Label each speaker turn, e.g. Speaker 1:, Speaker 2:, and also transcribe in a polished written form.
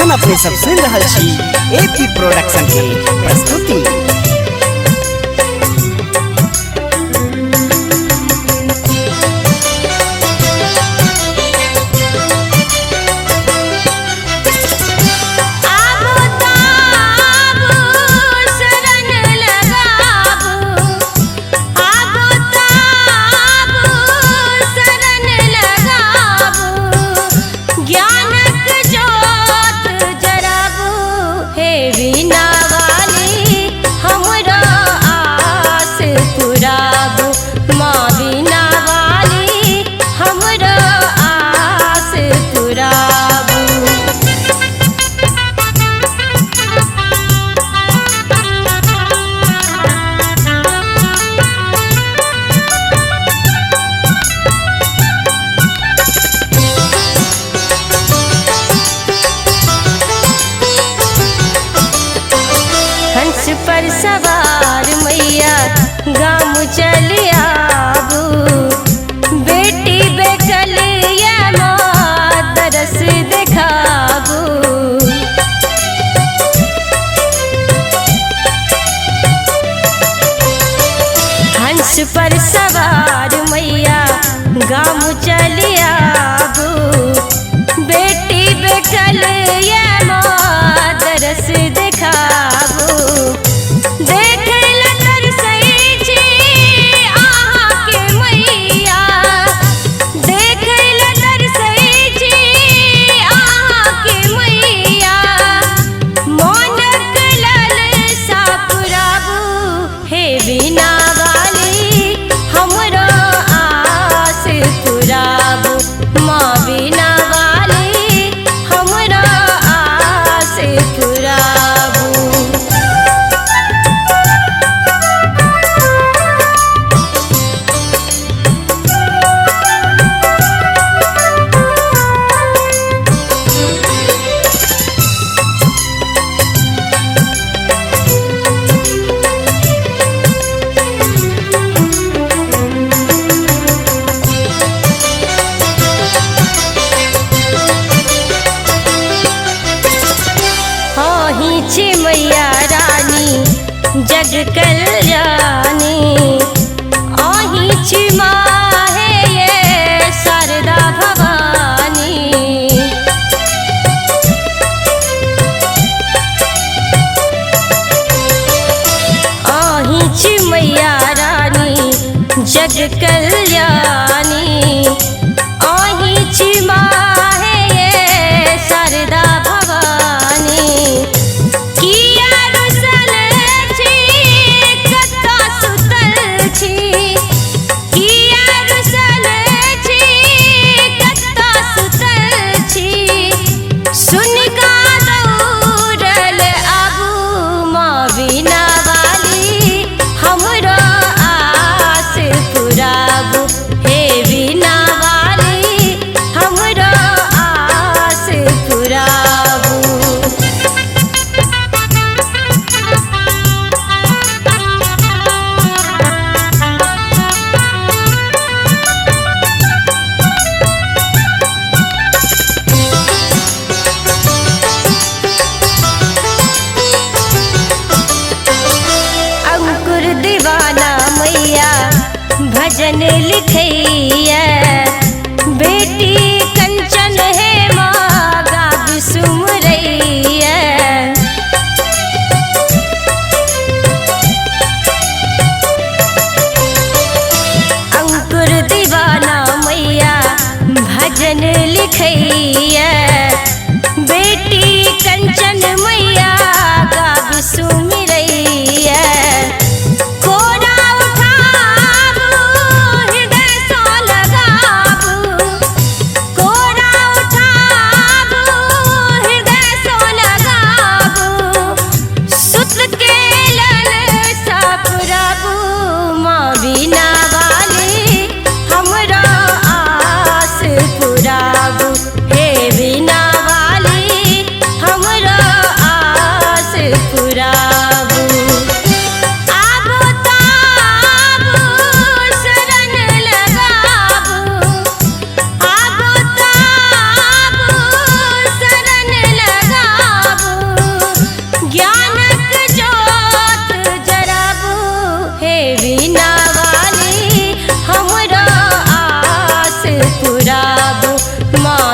Speaker 1: अखन अपने सब सुन रहल छी एपी प्रोडक्शन के प्रस्तुति।
Speaker 2: हंस पर सवार मैया गाँव चल आबू, बेटी बेकल या माँ तरस देखाबू। हंस पर सवार मैया गाँव चल आबू, बेटी बेकल या माँ तरस देखाबू। मैया रानी जग कल्याणी, आही छी माँ है ये शारदा भवानी। आही छी मैया रानी जग कल्याणी, आही छी माँ है ये शारदा भवानी। भजन लिखैया बेटी कंचन है माँ गाब सुमरैया। अंकुर दीवाना मैया भजन लिखैया बेटी कंचन मैया गाब सुमरैया। कोरा उठाबू हृदय सो लगा माँ